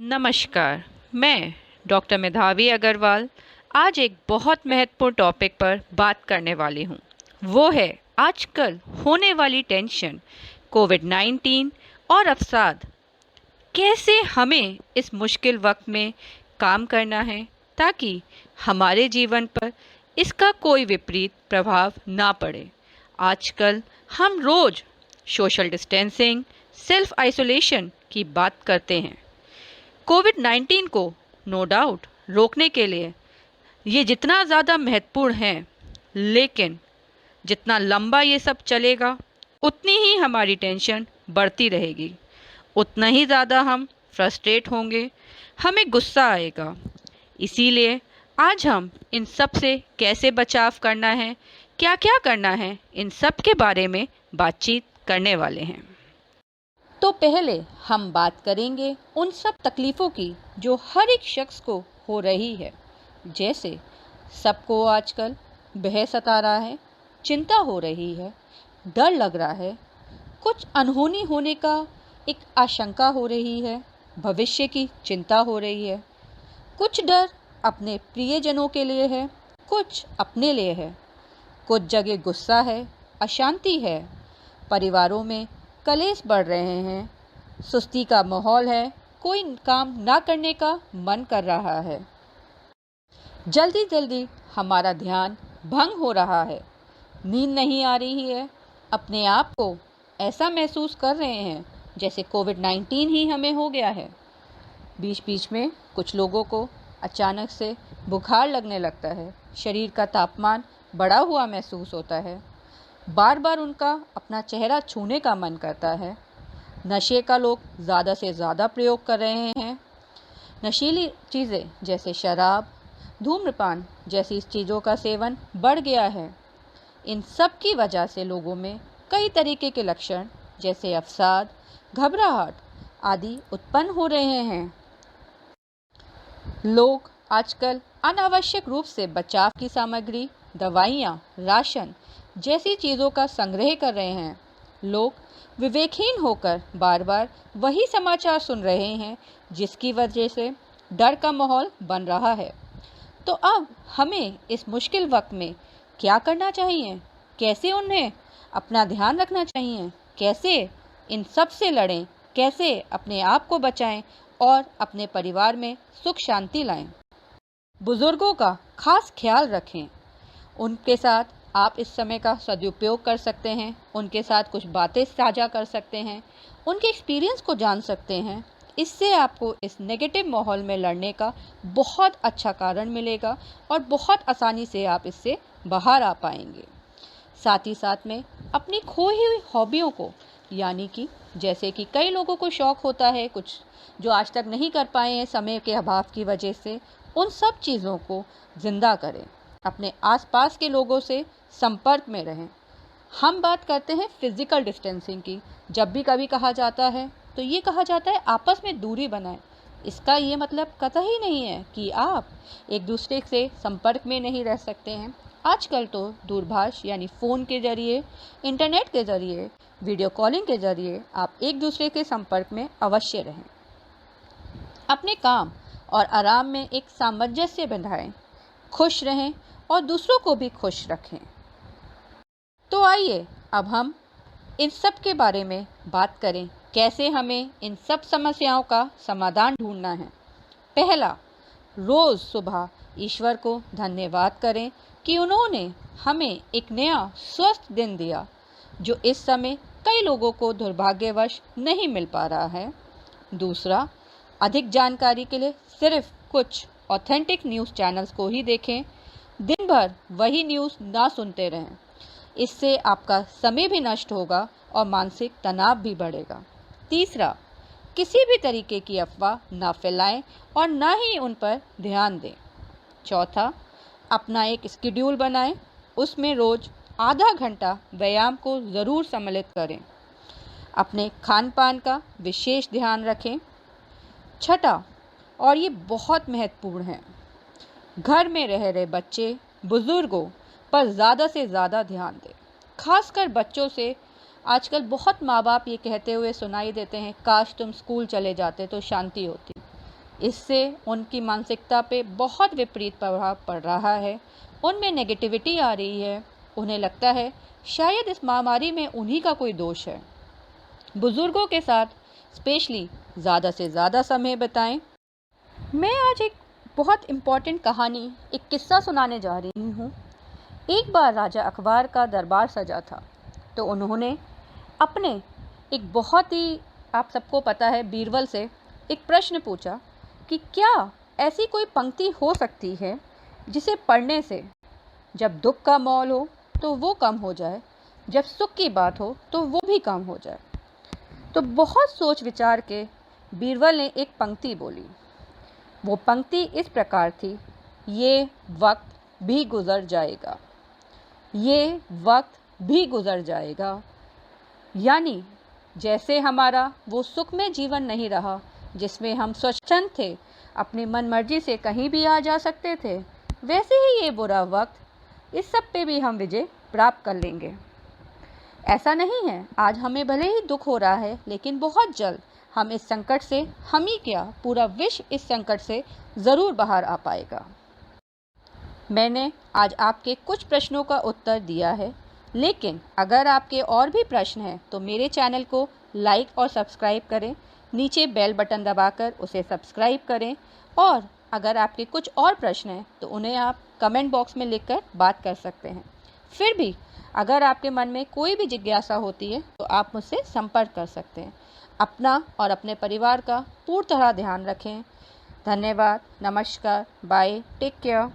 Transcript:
नमस्कार। मैं डॉक्टर मेधावी अग्रवाल आज एक बहुत महत्वपूर्ण टॉपिक पर बात करने वाली हूँ। वो है आजकल होने वाली टेंशन, कोविड-19 और अवसाद। कैसे हमें इस मुश्किल वक्त में काम करना है ताकि हमारे जीवन पर इसका कोई विपरीत प्रभाव ना पड़े। आजकल हम रोज़ सोशल डिस्टेंसिंग, सेल्फ आइसोलेशन की बात करते हैं। कोविड-19 को नो डाउट रोकने के लिए ये जितना ज़्यादा महत्वपूर्ण है, लेकिन जितना लंबा ये सब चलेगा उतनी ही हमारी टेंशन बढ़ती रहेगी, उतना ही ज़्यादा हम फ्रस्ट्रेट होंगे, हमें गुस्सा आएगा। इसीलिए आज हम इन सब से कैसे बचाव करना है, क्या क्या करना है, इन सब के बारे में बातचीत करने वाले हैं। तो पहले हम बात करेंगे उन सब तकलीफ़ों की जो हर एक शख्स को हो रही है। जैसे सबको आजकल भय सता रहा है, चिंता हो रही है, डर लग रहा है, कुछ अनहोनी होने का एक आशंका हो रही है, भविष्य की चिंता हो रही है। कुछ डर अपने प्रियजनों के लिए है, कुछ अपने लिए है। कुछ जगह गुस्सा है, अशांति है, परिवारों में कलेश बढ़ रहे हैं, सुस्ती का माहौल है, कोई काम ना करने का मन कर रहा है, जल्दी जल्दी हमारा ध्यान भंग हो रहा है, नींद नहीं आ रही है, अपने आप को ऐसा महसूस कर रहे हैं जैसे कोविड-19 ही हमें हो गया है। बीच बीच में कुछ लोगों को अचानक से बुखार लगने लगता है, शरीर का तापमान बढ़ा हुआ महसूस होता है, बार बार उनका अपना चेहरा छूने का मन करता है। नशे का लोग ज़्यादा से ज़्यादा प्रयोग कर रहे हैं। नशीली चीज़ें जैसे शराब, धूम्रपान जैसी चीज़ों का सेवन बढ़ गया है। इन सब की वजह से लोगों में कई तरीके के लक्षण जैसे अवसाद, घबराहट आदि उत्पन्न हो रहे हैं। लोग आजकल अनावश्यक रूप से बचाव की सामग्री, दवाइयाँ, राशन जैसी चीज़ों का संग्रह कर रहे हैं। लोग विवेकहीन होकर बार बार वही समाचार सुन रहे हैं जिसकी वजह से डर का माहौल बन रहा है। तो अब हमें इस मुश्किल वक्त में क्या करना चाहिए, कैसे उन्हें अपना ध्यान रखना चाहिए, कैसे इन सब से लड़ें, कैसे अपने आप को बचाएं और अपने परिवार में सुख शांति लाएं। बुज़ुर्गों का खास ख्याल रखें, उनके साथ आप इस समय का सदुपयोग कर सकते हैं, उनके साथ कुछ बातें साझा कर सकते हैं, उनके एक्सपीरियंस को जान सकते हैं। इससे आपको इस नेगेटिव माहौल में लड़ने का बहुत अच्छा कारण मिलेगा और बहुत आसानी से आप इससे बाहर आ पाएंगे। साथ ही साथ में अपनी खोई हुई हॉबियों को, यानी कि जैसे कि कई लोगों को शौक़ होता है कुछ जो आज तक नहीं कर पाए हैं समय के अभाव की वजह से, उन सब चीज़ों को ज़िंदा करें। अपने आसपास के लोगों से संपर्क में रहें। हम बात करते हैं फिज़िकल डिस्टेंसिंग की। जब भी कभी कहा जाता है तो ये कहा जाता है आपस में दूरी बनाएं। इसका ये मतलब कतई नहीं है कि आप एक दूसरे से संपर्क में नहीं रह सकते हैं। आजकल तो दूरभाष यानी फ़ोन के ज़रिए, इंटरनेट के ज़रिए, वीडियो कॉलिंग के ज़रिए आप एक दूसरे के संपर्क में अवश्य रहें। अपने काम और आराम में एक सामंजस्य बनाएं, खुश रहें और दूसरों को भी खुश रखें। तो आइए अब हम इन सब के बारे में बात करें, कैसे हमें इन सब समस्याओं का समाधान ढूंढना है। पहला, रोज़ सुबह ईश्वर को धन्यवाद करें कि उन्होंने हमें एक नया स्वस्थ दिन दिया, जो इस समय कई लोगों को दुर्भाग्यवश नहीं मिल पा रहा है। दूसरा, अधिक जानकारी के लिए सिर्फ कुछ ऑथेंटिक न्यूज़ चैनल्स को ही देखें, दिन भर वही न्यूज़ ना सुनते रहें। इससे आपका समय भी नष्ट होगा और मानसिक तनाव भी बढ़ेगा। तीसरा, किसी भी तरीके की अफवाह ना फैलाएं और ना ही उन पर ध्यान दें। चौथा, अपना एक शेड्यूल बनाएं, उसमें रोज़ आधा घंटा व्यायाम को ज़रूर सम्मिलित करें। अपने खान पान का विशेष ध्यान रखें। छठा, और ये बहुत महत्वपूर्ण है, घर में रह रहे बच्चे, बुज़ुर्गों पर ज़्यादा से ज़्यादा ध्यान दें। खासकर बच्चों से आजकल बहुत माँ बाप ये कहते हुए सुनाई देते हैं, काश तुम स्कूल चले जाते तो शांति होती। इससे उनकी मानसिकता पे बहुत विपरीत प्रभाव पड़ रहा है। उनमें नेगेटिविटी आ रही है। उन्हें लगता है शायद इस महामारी में उन्हीं का कोई दोष है। बुज़ुर्गों के साथ स्पेशली ज़्यादा से ज़्यादा समय बिताएं। मैं आज एक बहुत इम्पॉर्टेंट कहानी, एक किस्सा सुनाने जा रही हूँ। एक बार राजा अकबर का दरबार सजा था, तो उन्होंने अपने एक बहुत ही, आप सबको पता है, बीरबल से एक प्रश्न पूछा कि क्या ऐसी कोई पंक्ति हो सकती है जिसे पढ़ने से जब दुख का माहौल हो तो वो कम हो जाए, जब सुख की बात हो तो वो भी कम हो जाए। तो बहुत सोच विचार के बीरबल ने एक पंक्ति बोली। वो पंक्ति इस प्रकार थी, ये वक्त भी गुज़र जाएगा, ये वक्त भी गुज़र जाएगा। यानी जैसे हमारा वो सुखमय जीवन नहीं रहा जिसमें हम स्वच्छंद थे, अपनी मन मर्जी से कहीं भी आ जा सकते थे, वैसे ही ये बुरा वक्त, इस सब पे भी हम विजय प्राप्त कर लेंगे। ऐसा नहीं है, आज हमें भले ही दुख हो रहा है, लेकिन बहुत जल्द हम इस संकट से, हम ही क्या पूरा विश्व इस संकट से ज़रूर बाहर आ पाएगा। मैंने आज आपके कुछ प्रश्नों का उत्तर दिया है, लेकिन अगर आपके और भी प्रश्न हैं तो मेरे चैनल को लाइक और सब्सक्राइब करें, नीचे बेल बटन दबाकर उसे सब्सक्राइब करें, और अगर आपके कुछ और प्रश्न हैं तो उन्हें आप कमेंट बॉक्स में लिखकर बात कर सकते हैं। फिर भी अगर आपके मन में कोई भी जिज्ञासा होती है तो आप मुझसे संपर्क कर सकते हैं। अपना और अपने परिवार का पूर्ण तरह ध्यान रखें। धन्यवाद, नमस्कार, बाय, टेक केयर।